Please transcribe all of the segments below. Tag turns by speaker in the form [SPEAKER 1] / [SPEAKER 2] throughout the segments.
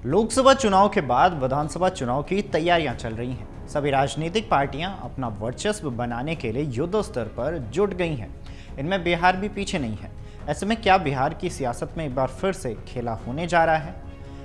[SPEAKER 1] लोकसभा चुनाव के बाद विधानसभा चुनाव की तैयारियां चल रही हैं। सभी राजनीतिक पार्टियां अपना वर्चस्व बनाने के लिए युद्ध स्तर पर जुट गई हैं। इनमें बिहार भी पीछे नहीं है। ऐसे में क्या बिहार की सियासत में एक बार फिर से खेला होने जा रहा है?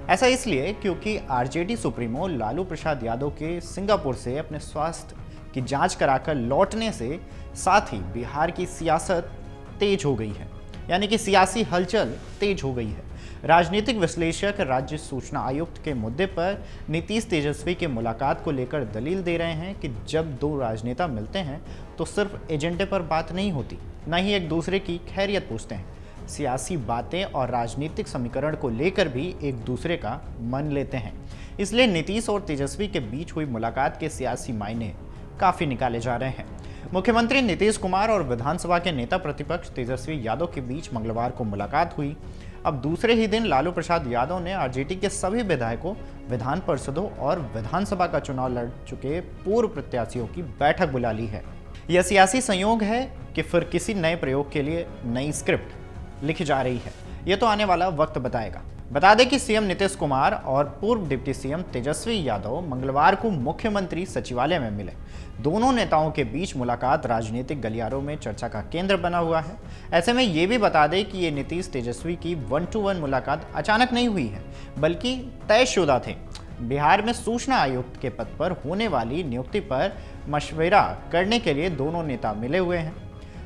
[SPEAKER 1] ऐसा इसलिए क्योंकि आरजेडी सुप्रीमो लालू प्रसाद यादव के सिंगापुर से अपने स्वास्थ्य की जांच कराकर लौटने से साथ ही बिहार की सियासत तेज हो गई है, यानी कि सियासी हलचल तेज हो गई है। राजनीतिक विश्लेषक राज्य सूचना आयुक्त के मुद्दे पर नीतीश तेजस्वी के मुलाकात को लेकर दलील दे रहे हैं कि जब दो राजनेता मिलते हैं तो सिर्फ एजेंडे पर बात नहीं होती, न ही एक दूसरे की खैरियत पूछते हैं। सियासी बातें और राजनीतिक समीकरण को लेकर भी एक दूसरे का मन लेते हैं। इसलिए नीतीश और तेजस्वी के बीच हुई मुलाकात के सियासी मायने काफ़ी निकाले जा रहे हैं। मुख्यमंत्री नीतीश कुमार और विधानसभा के नेता प्रतिपक्ष तेजस्वी यादव के बीच मंगलवार को मुलाकात हुई। अब दूसरे ही दिन लालू प्रसाद यादव ने आरजेडी के सभी विधायकों, विधान परिषदों और विधानसभा का चुनाव लड़ चुके पूर्व प्रत्याशियों की बैठक बुला ली है। यह सियासी संयोग है कि फिर किसी नए प्रयोग के लिए नई स्क्रिप्ट लिखी जा रही है, ये तो आने वाला वक्त बताएगा। बता दें कि सीएम नीतीश कुमार और पूर्व डिप्टी सीएम तेजस्वी यादव मंगलवार को मुख्यमंत्री सचिवालय में मिले। दोनों नेताओं के बीच मुलाकात राजनीतिक गलियारों में चर्चा का केंद्र बना हुआ है। ऐसे में ये भी बता दें कि ये नीतीश तेजस्वी की 1-to-1 मुलाकात अचानक नहीं हुई है, बल्कि तयशुदा थे। बिहार में सूचना आयुक्त के पद पर होने वाली नियुक्ति पर मशविरा करने के लिए दोनों नेता मिले हुए हैं।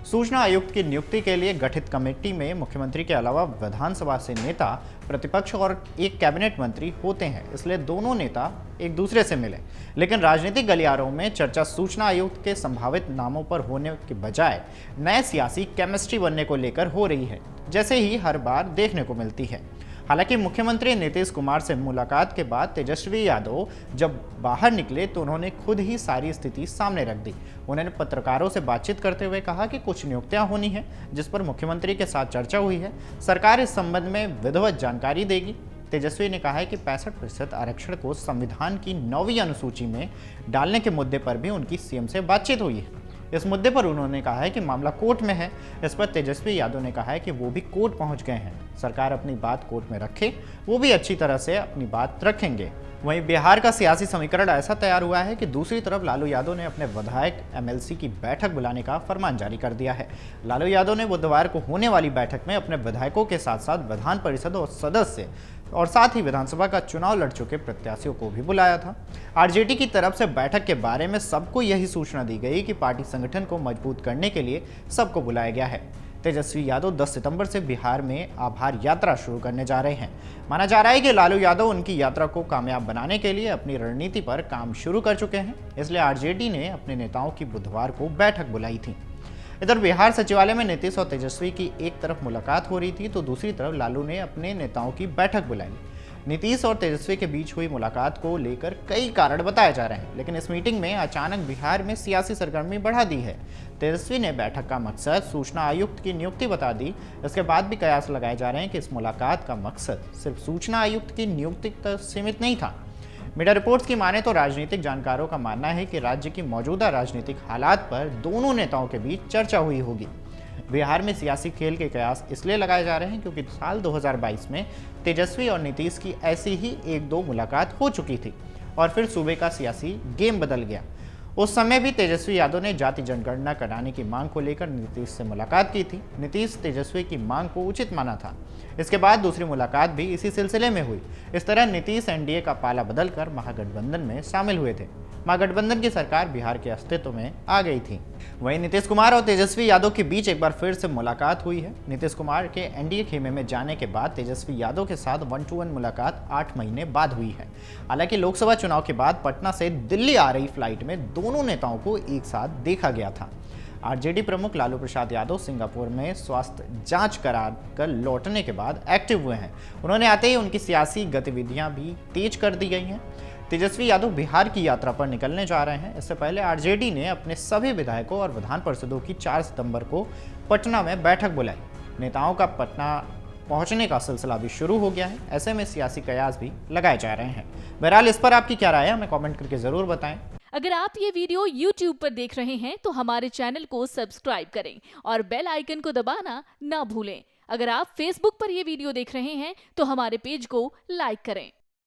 [SPEAKER 1] सूचना आयुक्त की नियुक्ति के लिए गठित कमेटी में मुख्यमंत्री के अलावा विधानसभा से नेता, प्रतिपक्ष और एक कैबिनेट मंत्री होते हैं, इसलिए दोनों नेता एक दूसरे से मिले। लेकिन राजनीतिक गलियारों में चर्चा सूचना आयुक्त के संभावित नामों पर होने के बजाय नए सियासी केमिस्ट्री बनने को लेकर हो रही है, जैसे ही हर बार देखने को मिलती है। हालांकि मुख्यमंत्री नीतीश कुमार से मुलाकात के बाद तेजस्वी यादव जब बाहर निकले तो उन्होंने खुद ही सारी स्थिति सामने रख दी। उन्होंने पत्रकारों से बातचीत करते हुए कहा कि कुछ नियुक्तियां होनी है, जिस पर मुख्यमंत्री के साथ चर्चा हुई है। सरकार इस संबंध में विधिवत जानकारी देगी। तेजस्वी ने कहा है कि 65% आरक्षण को संविधान की 9वीं अनुसूची में डालने के मुद्दे पर भी उनकी सीएम से बातचीत हुई है। इस मुद्दे पर उन्होंने कहा है कि मामला कोर्ट में है। इस पर तेजस्वी यादव ने कहा है कि वो भी कोर्ट पहुंच गए हैं। सरकार अपनी बात कोर्ट में रखे, वो भी अच्छी तरह से अपनी बात रखेंगे। वहीं बिहार का सियासी समीकरण ऐसा तैयार हुआ है कि दूसरी तरफ लालू यादव ने अपने विधायक एमएलसी की बैठक बुलाने का फरमान जारी कर दिया है। लालू यादव ने बुधवार को होने वाली बैठक में अपने विधायकों के साथ साथ विधान परिषद और सदस्य और साथ ही विधानसभा का चुनाव लड़ चुके प्रत्याशियों को भी बुलाया था। आरजेडी की तरफ से बैठक के बारे में सबको यही सूचना दी गई कि पार्टी संगठन को मजबूत करने के लिए सबको बुलाया गया है। तेजस्वी यादव 10 सितंबर से बिहार में आभार यात्रा शुरू करने जा रहे हैं। माना जा रहा है कि लालू यादव उनकी यात्रा को कामयाब बनाने के लिए अपनी रणनीति पर काम शुरू कर चुके हैं, इसलिए आरजेडी ने अपने नेताओं की बुधवार को बैठक बुलाई थी। इधर बिहार सचिवालय में नीतीश और तेजस्वी की एक तरफ मुलाकात हो रही थी तो दूसरी तरफ लालू ने अपने नेताओं की बैठक बुलाई। नीतीश और तेजस्वी के बीच हुई मुलाकात को लेकर कई कारण बताए जा रहे हैं, लेकिन इस मीटिंग में अचानक बिहार में सियासी सरगर्मी बढ़ा दी है। तेजस्वी ने बैठक का मकसद सूचना आयुक्त की नियुक्ति बता दी। इसके बाद भी कयास लगाए जा रहे हैं कि इस मुलाकात का मकसद सिर्फ सूचना आयुक्त की नियुक्ति तक सीमित नहीं था। मीडिया रिपोर्ट्स की माने तो राजनीतिक जानकारों का मानना है कि राज्य की मौजूदा राजनीतिक हालात पर दोनों नेताओं के बीच चर्चा हुई होगी। बिहार में सियासी खेल के कयास इसलिए लगाए जा रहे हैं क्योंकि साल 2022 में तेजस्वी और नीतीश की ऐसी ही 1-2 मुलाकात हो चुकी थी और फिर सूबे का सियासी गेम बदल गया। उस समय भी तेजस्वी यादव ने जाति जनगणना कराने की मांग को लेकर नीतीश से मुलाकात की थी। नीतीश तेजस्वी की मांग को उचित माना था। इसके बाद दूसरी मुलाकात भी इसी सिलसिले में हुई। इस तरह नीतीश एनडीए का पाला बदलकर महागठबंधन में शामिल हुए थे। महागठबंधन की सरकार बिहार के अस्तित्व में आ गई थी। वहीं नीतीश कुमार और तेजस्वी यादव के बीच एक बार फिर से मुलाकात हुई है। नीतीश कुमार के एनडीए खेमे में जाने के बाद तेजस्वी यादव के साथ 1-to-1 मुलाकात 8 महीने बाद हुई है। हालांकि लोकसभा चुनाव के बाद पटना से दिल्ली आ रही फ्लाइट में दोनों नेताओं को एक साथ देखा गया था। आरजेडी प्रमुख लालू प्रसाद यादव सिंगापुर में स्वास्थ्य जांच कराकर लौटने के बाद एक्टिव हुए हैं। उन्होंने आते ही उनकी सियासी गतिविधियां भी तेज कर दी गई हैं। तेजस्वी यादव बिहार की यात्रा पर निकलने जा रहे हैं। इससे पहले आरजेडी ने अपने सभी विधायकों और विधान परिषदों की 4 सितंबर को पटना में बैठक बुलाई। नेताओं का पटना पहुंचने का सिलसिला भी शुरू हो गया है। ऐसे में सियासी कयास भी लगाए जा रहे हैं। बहरहाल इस पर आपकी क्या राय है, हमें कमेंट करके जरूर बताएं।
[SPEAKER 2] अगर आप ये वीडियो YouTube पर देख रहे हैं तो हमारे चैनल को सब्सक्राइब करें और बेल आइकन को दबाना ना भूलें। अगर आप Facebook पर ये वीडियो देख रहे हैं तो हमारे पेज को लाइक करें।